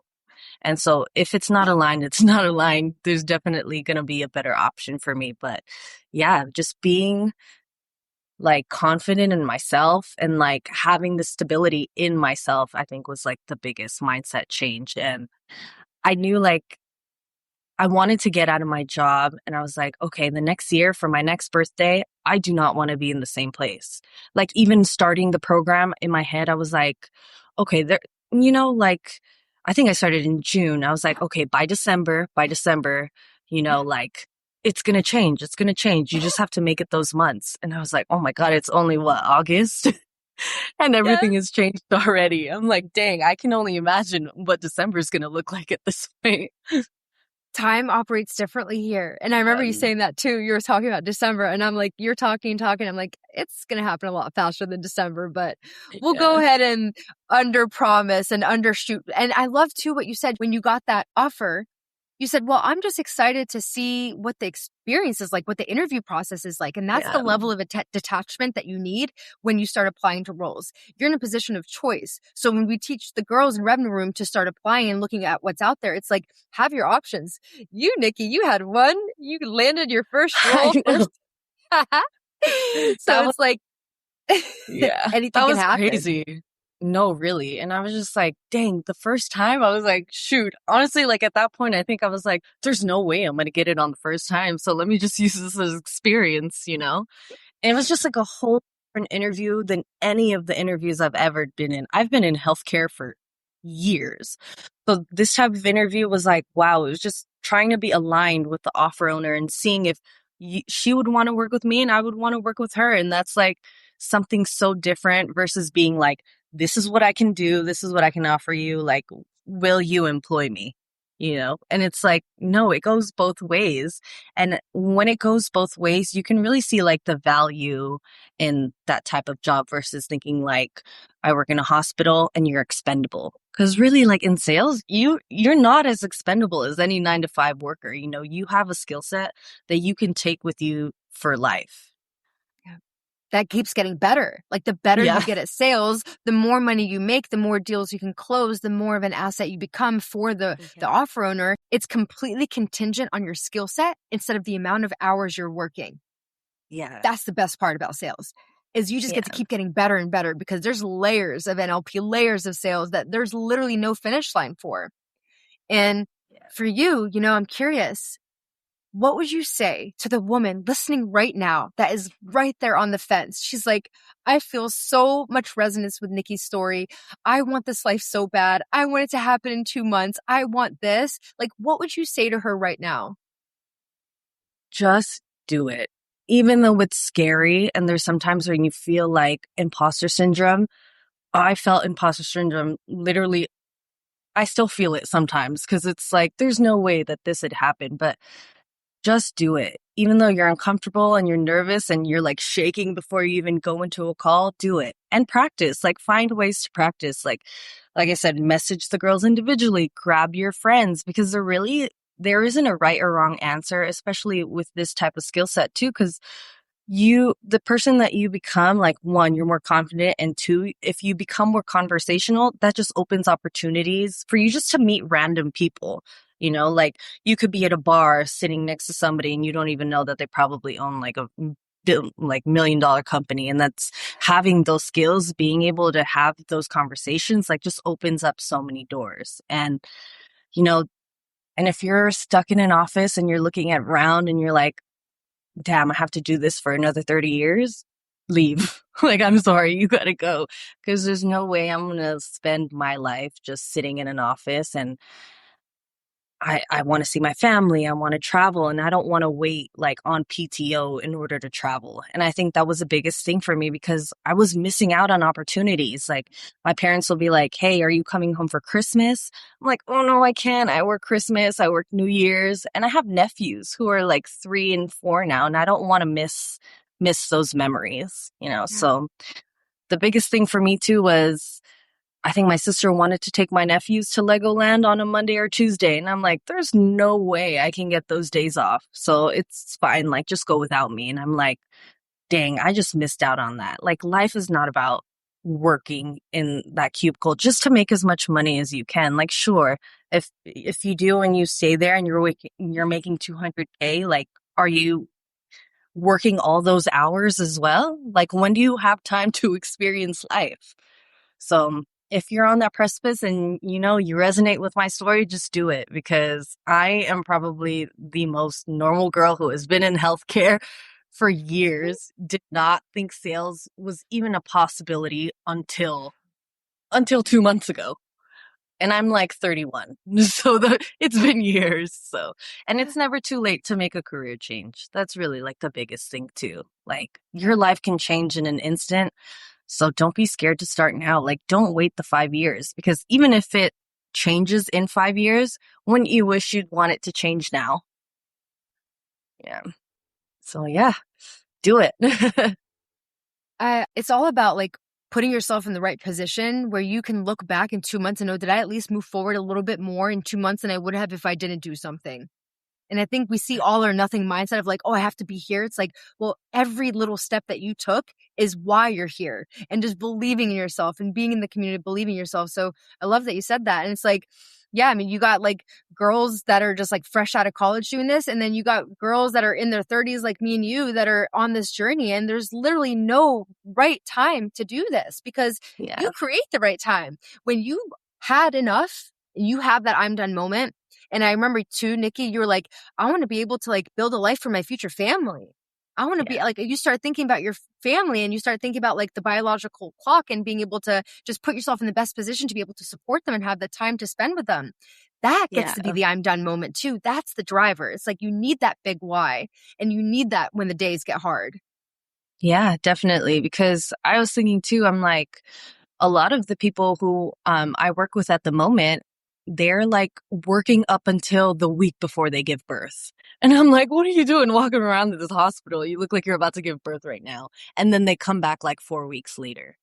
And so if it's not aligned, it's not aligned. There's definitely going to be a better option for me. But yeah, just being like confident in myself and like having the stability in myself, I think was like the biggest mindset change. And I knew like I wanted to get out of my job, and I was like, okay, the next year for my next birthday, I do not want to be in the same place. Like even starting the program in my head, I was like, okay, like I think I started in June. I was like, okay, by December, like it's going to change. It's going to change. You just have to make it those months. And I was like, oh my God, it's only August? And everything has changed already. I'm like, dang, I can only imagine what December is going to look like at this point. time operates differently here. And I remember you saying that too. You were talking about December, and I'm like, you're talking. I'm like, it's going to happen a lot faster than December, but we'll go ahead and under promise and undershoot. And I love too what you said when you got that offer. You said, well, I'm just excited to see what the experience is like, what the interview process is like. And that's the level of detachment that you need when you start applying to roles. You're in a position of choice. So when we teach the girls in revenue room to start applying and looking at what's out there, it's like, have your options. You, Nikki, you had one. You landed your first role. So it's like, anything that was can happen. crazy. No, really. And I was just like, dang, the first time I was like, shoot, honestly, like at that point, I think I was like, there's no way I'm going to get it on the first time. So let me just use this as experience, you know? And it was just like a whole different interview than any of the interviews I've ever been in. I've been in healthcare for years. So this type of interview was like, wow, it was just trying to be aligned with the offer owner and seeing if she would want to work with me and I would want to work with her. And that's like something so different versus being like, this is what I can do. This is what I can offer you. Like, will you employ me? You know? And it's like, no, it goes both ways. And when it goes both ways, you can really see like the value in that type of job versus thinking like, I work in a hospital and you're expendable. Because really, like in sales, you're not as expendable as any 9-to-5 worker. You know, you have a skill set that you can take with you for life. That keeps getting better. Like the better you get at sales, the more money you make, the more deals you can close, the more of an asset you become for the offer owner. It's completely contingent on your skill set instead of the amount of hours you're working. Yeah. That's the best part about sales is you just get to keep getting better and better because there's layers of NLP, layers of sales that there's literally no finish line for. And for you, you know, I'm curious, what would you say to the woman listening right now that is right there on the fence? She's like, I feel so much resonance with Nikki's story. I want this life so bad. I want it to happen in 2 months. I want this. Like, what would you say to her right now? Just do it. Even though it's scary and there's sometimes when you feel like imposter syndrome, I felt imposter syndrome literally. I still feel it sometimes because it's like, there's no way that this had happened, but just do it. Even though you're uncomfortable and you're nervous and you're like shaking before you even go into a call, do it and practice. Like find ways to practice. Like I said, message the girls individually, grab your friends because there isn't a right or wrong answer, especially with this type of skill set too, because the person that you become, like one, you're more confident, and two, if you become more conversational, that just opens opportunities for you just to meet random people. You know, like you could be at a bar sitting next to somebody and you don't even know that they probably own like a like $1 million company. And that's having those skills, being able to have those conversations, like just opens up so many doors. And, you know, and if you're stuck in an office and you're looking at round and you're like, damn, I have to do this for another 30 years, leave. Like, I'm sorry, you gotta go. Because there's no way I'm gonna spend my life just sitting in an office and I want to see my family. I want to travel and I don't want to wait like on PTO in order to travel. And I think that was the biggest thing for me because I was missing out on opportunities. Like my parents will be like, hey, are you coming home for Christmas? I'm like, oh no, I can't. I work Christmas. I work New Year's. And I have nephews who are like 3 and 4 now. And I don't want to miss those memories, you know? Yeah. So the biggest thing for me too was I think my sister wanted to take my nephews to Legoland on a Monday or Tuesday. And I'm like, there's no way I can get those days off. So it's fine. Like, just go without me. And I'm like, dang, I just missed out on that. Like, life is not about working in that cubicle just to make as much money as you can. Like, sure, if you do and you stay there and you're making 200K, like, are you working all those hours as well? Like, when do you have time to experience life? So if you're on that precipice and, you know, you resonate with my story, just do it because I am probably the most normal girl who has been in healthcare for years, did not think sales was even a possibility until 2 months ago. And I'm like 31. So it's been years. So, and it's never too late to make a career change. That's really like the biggest thing too. Like your life can change in an instant. So don't be scared to start now. Like, don't wait the 5 years because even if it changes in 5 years, wouldn't you wish you'd want it to change now? Yeah. So yeah, do it. It's all about like putting yourself in the right position where you can look back in 2 months and know, did I at least move forward a little bit more in 2 months than I would have if I didn't do something? And I think we see all or nothing mindset of like, oh, I have to be here. It's like, well, every little step that you took is why you're here, and just believing in yourself and being in the community, believing in yourself. So I love that you said that. And it's like, yeah, I mean, you got like girls that are just like fresh out of college doing this. And then you got girls that are in their 30s, like me and you, that are on this journey. And there's literally no right time to do this because Yeah. you create the right time. When you had enough, you have that I'm done moment. And I remember too, Nikki, you were like, I want to be able to like build a life for my future family. I want to be like, you start thinking about your family and you start thinking about like the biological clock and being able to just put yourself in the best position to be able to support them and have the time to spend with them. That gets to be the I'm done moment too. That's the driver. It's like you need that big why, and you need that when the days get hard. Yeah, definitely. Because I was thinking too, I'm like, a lot of the people who I work with at the moment, they're like working up until the week before they give birth. And I'm like, what are you doing walking around at this hospital? You look like you're about to give birth right now. And then they come back like 4 weeks later.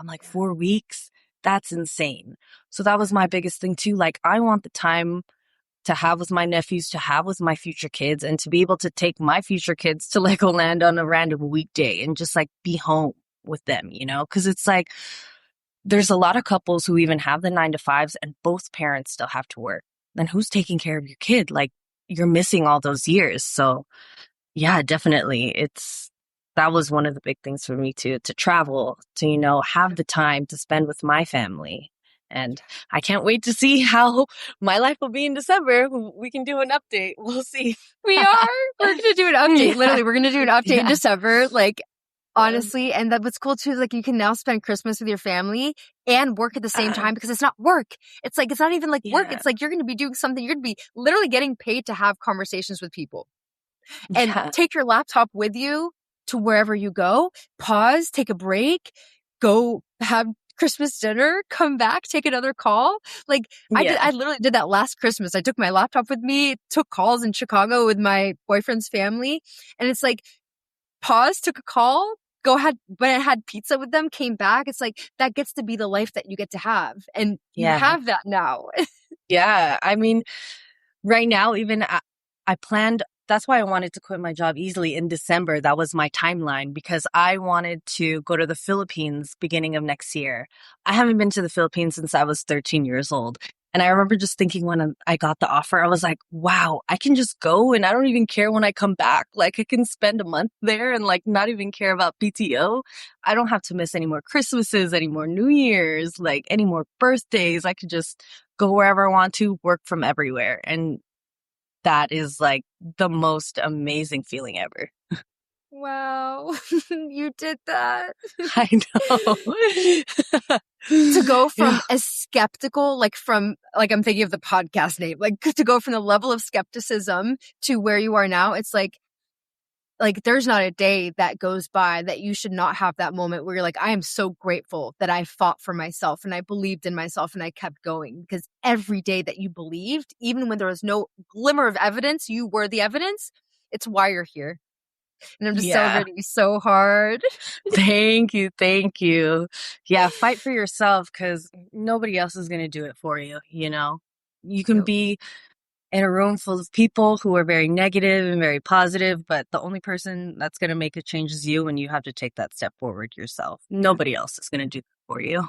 I'm like, 4 weeks? That's insane. So that was my biggest thing too. Like, I want the time to have with my nephews, to have with my future kids, and to be able to take my future kids to like land on a random weekday and just like be home with them, you know? Cause it's like, there's a lot of couples who even have the 9 to 5s and both parents still have to work. Then who's taking care of your kid? Like, you're missing all those years. So yeah, definitely. That was one of the big things for me too, to travel, to, have the time to spend with my family. And I can't wait to see how my life will be in December. We can do an update. We'll see. We are. We're going to do an update. Yeah. Literally, we're going to do an update in Yeah. December. Like, honestly, and that what's cool too is like you can now spend Christmas with your family and work at the same time because it's not work. It's like, it's not even like work. Yeah. It's like you're going to be doing something. You're going to be literally getting paid to have conversations with people. And take your laptop with you to wherever you go, pause, take a break, go have Christmas dinner, come back, take another call. Like I literally did that last Christmas. I took my laptop with me, took calls in Chicago with my boyfriend's family. And it's like, pause, took a call, when I had pizza with them, came back. It's like, that gets to be the life that you get to have. And you have that now. Yeah. I mean, right now, even I planned, that's why I wanted to quit my job easily in December. That was my timeline because I wanted to go to the Philippines beginning of next year. I haven't been to the Philippines since I was 13 years old. And I remember just thinking when I got the offer, I was like, wow, I can just go and I don't even care when I come back. Like, I can spend a month there and like not even care about PTO. I don't have to miss any more Christmases, any more New Year's, like any more birthdays. I could just go wherever I want to, work from everywhere. And that is like the most amazing feeling ever. Wow. You did that. I know. To go from a skeptical, I'm thinking of the podcast name, like to go from the level of skepticism to where you are now, it's like there's not a day that goes by that you should not have that moment where you're like, I am so grateful that I fought for myself and I believed in myself and I kept going, because every day that you believed, even when there was no glimmer of evidence, you were the evidence. It's why you're here. And I'm just celebrating you so hard. Thank you. Thank you. Yeah, fight for yourself because nobody else is going to do it for you, you know? You can be in a room full of people who are very negative and very positive, but the only person that's going to make a change is you, and you have to take that step forward yourself. Nobody else is going to do that for you.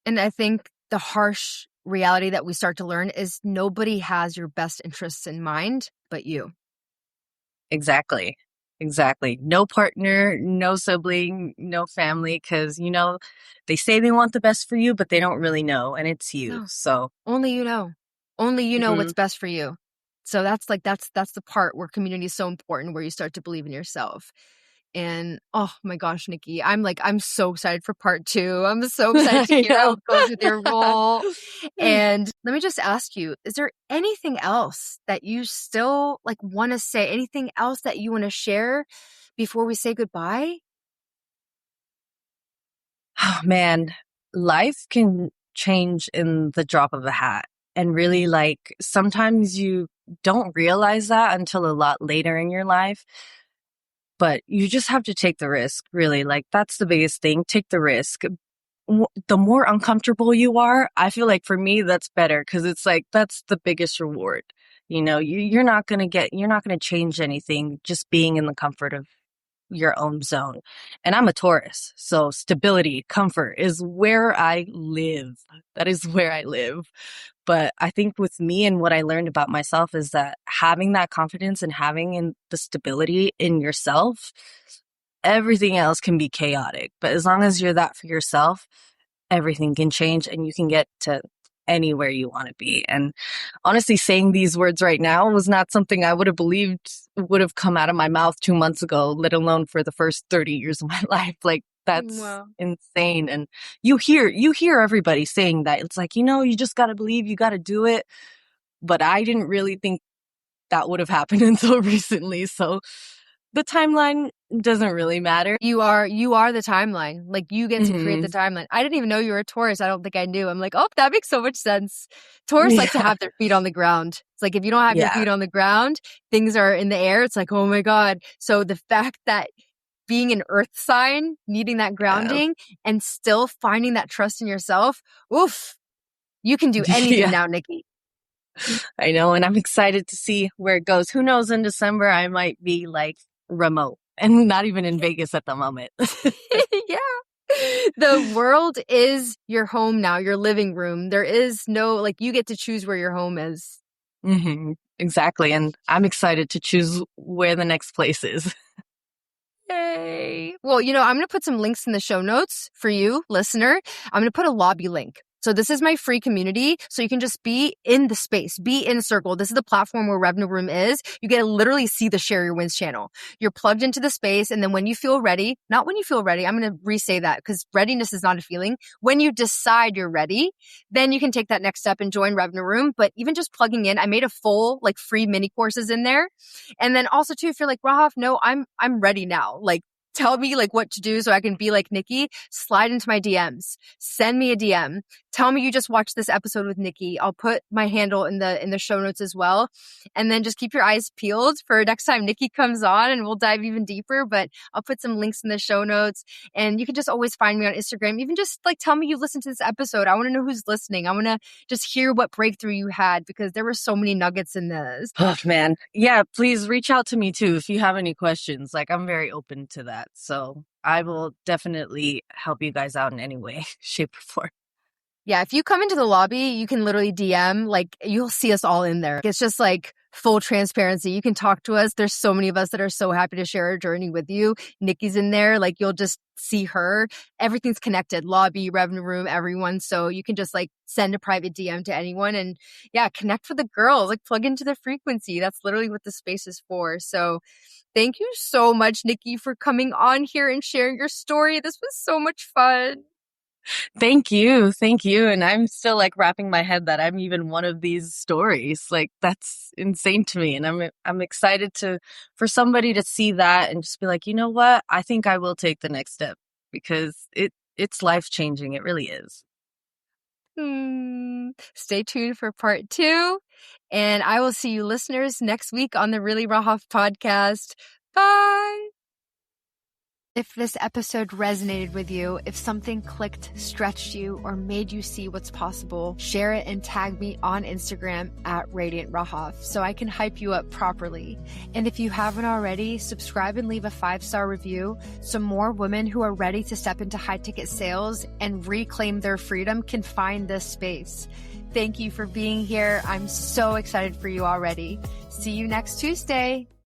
And I think the harsh reality that we start to learn is nobody has your best interests in mind but you. Exactly. Exactly. No partner, no sibling, no family, because, they say they want the best for you, but they don't really know, and it's you. No. So Only you know. Only you know what's best for you. So that's the part where community is so important, where you start to believe in yourself. And oh my gosh, Nikki, I'm so excited for part 2. I'm so excited to hear how it goes with your role. And let me just ask you, is there anything else that you still want to say? Anything else that you want to share before we say goodbye? Oh man, life can change in the drop of a hat. And really, like, sometimes you don't realize that until a lot later in your life. But you just have to take the risk, really. Like, that's the biggest thing. Take the risk. The more uncomfortable you are, I feel like for me, that's better, because it's like, that's the biggest reward. You know, you're not going to change anything just being in the comfort of your own zone. And I'm a Taurus, so stability, comfort is where I live. That is where I live. But I think with me and what I learned about myself is that having that confidence and having the stability in yourself, everything else can be chaotic. But as long as you're that for yourself, everything can change and you can get to anywhere you want to be. And honestly, saying these words right now was not something I would have believed would have come out of my mouth 2 months ago, let alone for the first 30 years of my life. Like, that's insane. And you hear everybody saying that. It's like, you just got to believe, you got to do it. But I didn't really think that would have happened until recently. So the timeline doesn't really matter. You are the timeline. Like, you get to create the timeline. I didn't even know you were a Taurus. I don't think I knew. I'm like, oh, that makes so much sense. Taurus like to have their feet on the ground. It's like, if you don't have your feet on the ground, things are in the air. It's like, oh my God. So the fact that being an earth sign, needing that grounding and still finding that trust in yourself, oof, you can do anything now, Nikki. I know. And I'm excited to see where it goes. Who knows, in December, I might be like remote and not even in Vegas at the moment. The world is your home now, your living room. There is no, like, you get to choose where your home is. Exactly. And I'm excited to choose where the next place is. Yay. Well, I'm going to put some links in the show notes for you, listener. I'm going to put a lobby link. So this is my free community. So you can just be in the space, be in circle. This is the platform where Revenue Room is. You get to literally see the Share Your Wins channel. You're plugged into the space. And then when you feel ready, not when you feel ready, I'm going to re-say that because readiness is not a feeling. When you decide you're ready, then you can take that next step and join Revenue Room. But even just plugging in, I made a full like free mini courses in there. And then also too, if you're like, Rahaf, no, I'm ready now. Like, tell me like what to do so I can be like Nikki. Slide into my DMs. Send me a DM. Tell me you just watched this episode with Nikki. I'll put my handle in the show notes as well. And then just keep your eyes peeled for next time Nikki comes on and we'll dive even deeper. But I'll put some links in the show notes. And you can just always find me on Instagram. Even just like tell me you've listened to this episode. I want to know who's listening. I want to just hear what breakthrough you had because there were so many nuggets in this. Oh, man. Yeah, please reach out to me too if you have any questions. Like, I'm very open to that. So I will definitely help you guys out in any way, shape, or form. Yeah, if you come into the lobby, you can literally DM, like, you'll see us all in there. It's just like full transparency. You can talk to us. There's so many of us that are so happy to share our journey with you. Nikki's in there. Like, you'll just see her. Everything's connected. Lobby, Revenue Room, everyone. So you can just like send a private DM to anyone and connect with the girls. Like, plug into the frequency. That's literally what the space is for. So thank you so much, Nikki, for coming on here and sharing your story. This was so much fun. Thank you. Thank you. And I'm still like wrapping my head that I'm even one of these stories. Like, that's insane to me. And I'm excited for somebody to see that and just be like, you know what? I think I will take the next step because it's life changing. It really is. Stay tuned for part 2. And I will see you listeners next week on the Really Rahaf podcast. Bye. If this episode resonated with you, if something clicked, stretched you, or made you see what's possible, share it and tag me on Instagram at Radiant Rahaf so I can hype you up properly. And if you haven't already, subscribe and leave a 5-star review so more women who are ready to step into high-ticket sales and reclaim their freedom can find this space. Thank you for being here. I'm so excited for you already. See you next Tuesday.